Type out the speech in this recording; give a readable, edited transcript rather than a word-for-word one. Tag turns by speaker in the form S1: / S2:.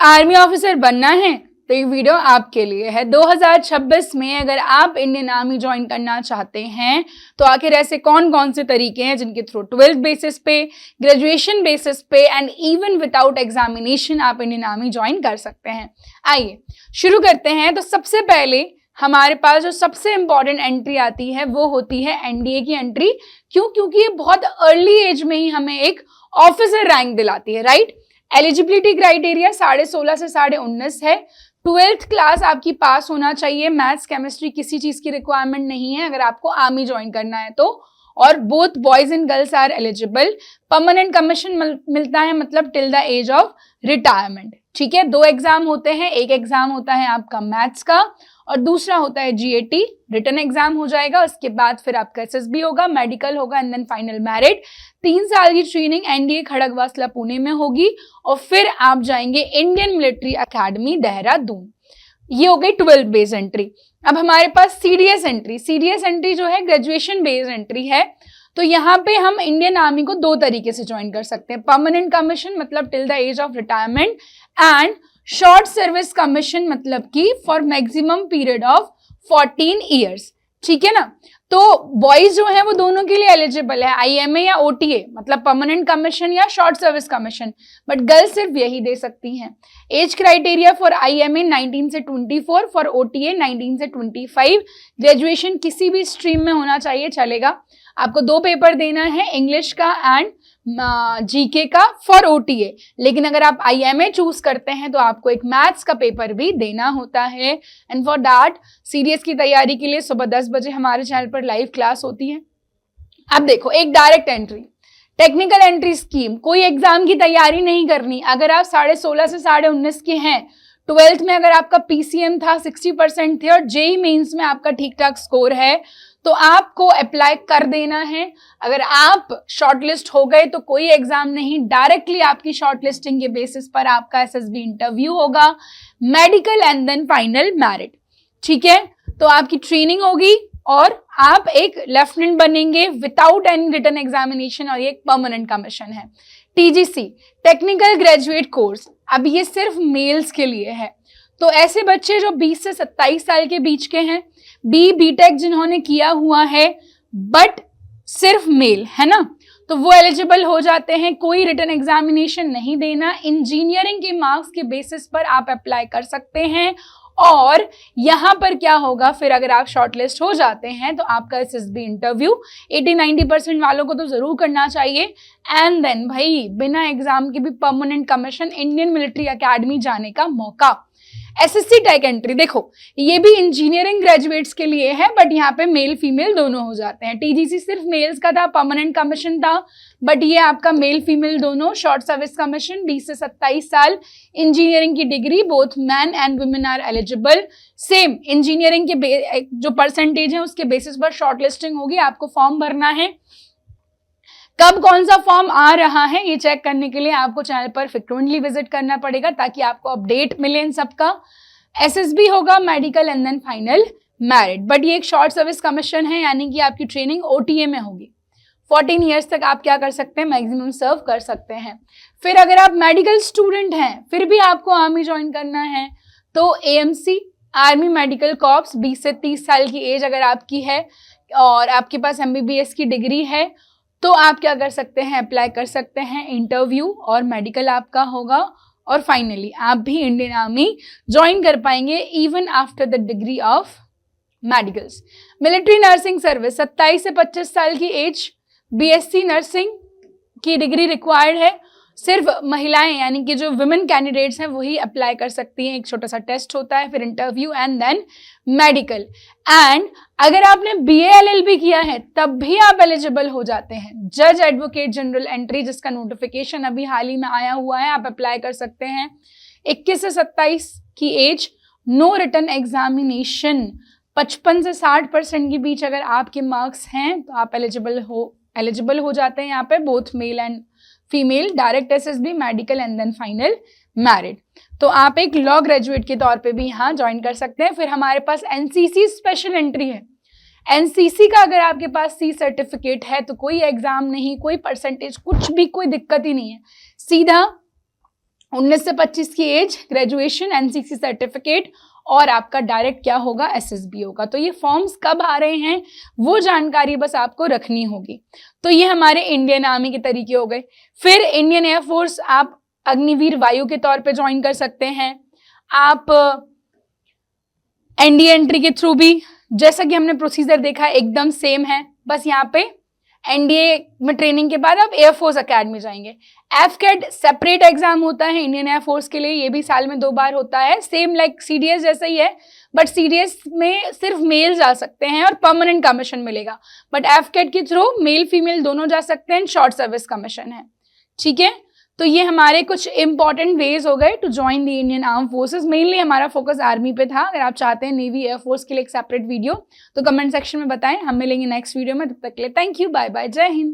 S1: Army officer बनना है तो ये वीडियो आपके लिए है। 2026 में अगर आप इंडियन आर्मी ज्वाइन करना चाहते हैं तो आखिर ऐसे कौन कौन से तरीके हैं जिनके थ्रू 12th बेसिस पे, ग्रेजुएशन बेसिस पे एंड इवन विदाउट एग्जामिनेशन आप इंडियन आर्मी ज्वाइन कर सकते हैं। आइए शुरू करते हैं। तो सबसे पहले हमारे पास जो सबसे इंपॉर्टेंट एंट्री आती है वो होती है एनडीए की एंट्री। क्यों? क्योंकि ये बहुत अर्ली एज में ही हमें एक ऑफिसर रैंक दिलाती है, राइट। एलिजिबिलिटी क्राइटेरिया 16.5 से 19.5 है। 12th क्लास आपकी पास होना चाहिए। मैथ्स केमिस्ट्री किसी चीज की रिक्वायरमेंट नहीं है अगर आपको आर्मी ज्वाइन करना है तो। और both boys and girls are eligible. Permanent commission मिलता है मतलब till the age of retirement. ठीक है, 2 एग्जाम होते हैं। एक एग्जाम होता है आपका मैथ्स का और दूसरा होता है जीएटी, रिटन एग्जाम हो जाएगा। उसके बाद फिर आपका एसएसबी होगा, मेडिकल होगा एंड देन फाइनल मैरिट। 3 साल की ट्रेनिंग एनडीए खड़गवासला पुणे में होगी और फिर आप जाएंगे इंडियन मिलिट्री एकेडमी देहरादून। ये हो गई 12th बेस एंट्री। अब हमारे पास सीडीएस एंट्री। सीडीएस एंट्री जो है ग्रेजुएशन बेस एंट्री है। तो यहाँ पे हम इंडियन आर्मी को 2 तरीके से ज्वाइन कर सकते हैं। परमानेंट कमीशन मतलब till the age of retirement and short service commission मतलब कि for maximum period of 14 years. ठीक है ना। तो बॉयज जो है वो दोनों के लिए एलिजिबल है, आईएमए या ओटीए मतलब परमानेंट कमीशन या short service commission, but girls सिर्फ यही दे सकती हैं। एज क्राइटेरिया फॉर आईएमए 19 से 24, फॉर ओटीए 19 से 25। ग्रेजुएशन किसी भी स्ट्रीम में होना चाहिए, चलेगा। आपको 2 पेपर देना है, इंग्लिश का एंड जीके का फॉर ओटीए। लेकिन अगर आप आईएमए चूज करते हैं तो आपको एक मैथ्स का पेपर भी देना होता है। एंड फॉर दैट सीडीएस की तैयारी के लिए सुबह 10 बजे हमारे चैनल पर लाइव क्लास होती है। अब देखो, एक direct entry, technical entry scheme. कोई एग्जाम की तैयारी नहीं करनी। अगर आप 16.5 से 19.5 के हैं, 12th में अगर आपका पीसीएम था 60% थे और जेई मेंस में आपका ठीक ठाक स्कोर है तो आपको अप्लाई कर देना है। अगर आप शॉर्टलिस्ट हो गए तो कोई एग्जाम नहीं, डायरेक्टली आपकी शॉर्टलिस्टिंग के बेसिस पर आपका एसएसबी इंटरव्यू होगा, medical and then final merit. ठीक है, तो आपकी ट्रेनिंग होगी और आप एक लेफ्टिनेंट बनेंगे विदाउट एनी रिटन एग्जामिनेशन और ये एक परमानेंट कमीशन है। टीजीसी टेक्निकल ग्रेजुएट कोर्स, अब ये सिर्फ मेल्स के लिए है। तो ऐसे बच्चे जो 20 से 27 साल के बीच के हैं, बीटेक जिन्होंने किया हुआ है बट सिर्फ मेल है ना, तो वो एलिजिबल हो जाते हैं। कोई रिटन एग्जामिनेशन नहीं देना, इंजीनियरिंग के मार्क्स के बेसिस पर आप अप्लाई कर सकते हैं। और यहाँ पर क्या होगा फिर, अगर आप शॉर्टलिस्ट हो जाते हैं तो आपका एसएसबी इंटरव्यू 80-90% वालों को तो जरूर करना चाहिए। एंड देन भाई बिना एग्जाम के भी permanent commission, Indian military academy जाने का मौका। एसएससी टेक एंट्री, देखो ये भी इंजीनियरिंग ग्रेजुएट्स के लिए है बट यहाँ पे मेल फीमेल दोनों हो जाते हैं। टीजीसी सिर्फ मेल्स का था, परमानेंट कमीशन था, बट ये आपका मेल फीमेल दोनों। शॉर्ट सर्विस कमीशन 20 से 27 साल, इंजीनियरिंग की degree, both man and women are eligible. Same engineering के जो परसेंटेज है उसके बेसिस पर शॉर्ट लिस्टिंग होगी। आपको फॉर्म भरना है। कब कौन सा फॉर्म आ रहा है ये चेक करने के लिए आपको चैनल पर फ्रिक्वेंटली विजिट करना पड़ेगा ताकि आपको अपडेट मिले इन सबका। एसएसबी होगा, medical and then final merit, but ये एक शॉर्ट सर्विस कमीशन है यानी कि आपकी ट्रेनिंग ओटीए में होगी। 14 ईयर्स तक आप क्या कर सकते हैं, मैक्सिमम सर्व कर सकते हैं। फिर अगर आप मेडिकल स्टूडेंट हैं फिर भी आपको आर्मी ज्वाइन करना है तो एएमसी आर्मी मेडिकल कॉर्प्स, 20 से 30 साल की एज अगर आपकी है और आपके पास एमबीबीएस की डिग्री है तो आप क्या कर सकते हैं, अप्लाई कर सकते हैं। इंटरव्यू और मेडिकल आपका होगा और फाइनली आप भी इंडियन आर्मी ज्वाइन कर पाएंगे even after the degree of medicals. Military nursing service 27 से 25 साल की एज, बीएससी नर्सिंग की डिग्री रिक्वायर्ड है। सिर्फ महिलाएं यानी कि जो वुमेन कैंडिडेट्स हैं वही अप्लाई कर सकती हैं। एक छोटा सा टेस्ट होता है, फिर interview and then medical. And अगर आपने बीएएलएलबी किया है तब भी आप एलिजिबल हो जाते हैं। जज एडवोकेट जनरल एंट्री जिसका नोटिफिकेशन अभी हाल ही में आया हुआ है, आप अप्लाई कर सकते हैं। 21 से 27 की एज, नो रिटन एग्जामिनेशन, 55 से 60% के बीच अगर आपके मार्क्स हैं तो आप एलिजिबल हो जाते हैं यहाँ पे, both male and female. Direct SSB, medical and then final merit. तो आप एक लॉ ग्रेजुएट के तौर पे भी यहाँ ज्वाइन कर सकते हैं। फिर हमारे पास एनसीसी स्पेशल एंट्री है। एनसीसी का अगर आपके पास सी सर्टिफिकेट है तो कोई एग्जाम नहीं, कोई परसेंटेज, कुछ भी कोई दिक्कत ही नहीं है, सीधा 19 से 25 की एज, ग्रेजुएशन, एनसीसी सर्टिफिकेट और आपका डायरेक्ट क्या होगा, एसएसबी होगा। तो ये फॉर्म्स कब आ रहे हैं वो जानकारी बस आपको रखनी होगी। तो ये हमारे इंडियन आर्मी के तरीके हो गए। फिर इंडियन एयरफोर्स आप अग्निवीर वायु के तौर पे ज्वाइन कर सकते हैं। आप एनडीए एंट्री के थ्रू भी, जैसा कि हमने प्रोसीजर देखा एकदम सेम है, बस यहाँ पे एनडीए में ट्रेनिंग के बाद आप एयरफोर्स अकेडमी जाएंगे। एफकेट सेपरेट एग्जाम होता है इंडियन एयरफोर्स के लिए, ये भी साल में 2 बार होता है, सेम लाइक सीडीएस जैसा ही है, बट सीडीएस में सिर्फ मेल जा सकते हैं और परमानेंट कमीशन मिलेगा, बट एफकेट के थ्रू मेल फीमेल दोनों जा सकते हैं, शॉर्ट सर्विस कमीशन है। ठीक है, तो ये हमारे कुछ इंपॉर्टेंट वेज हो गए to join the Indian arm forces. Mainly हमारा फोकस आर्मी पे था। अगर आप चाहते हैं नेवी एयरफोर्स के लिए एक सेपरेट वीडियो तो कमेंट सेक्शन में बताएं। हम मिलेंगे नेक्स्ट वीडियो में, तब तक के लिए थैंक यू, बाय बाय, जय हिंद।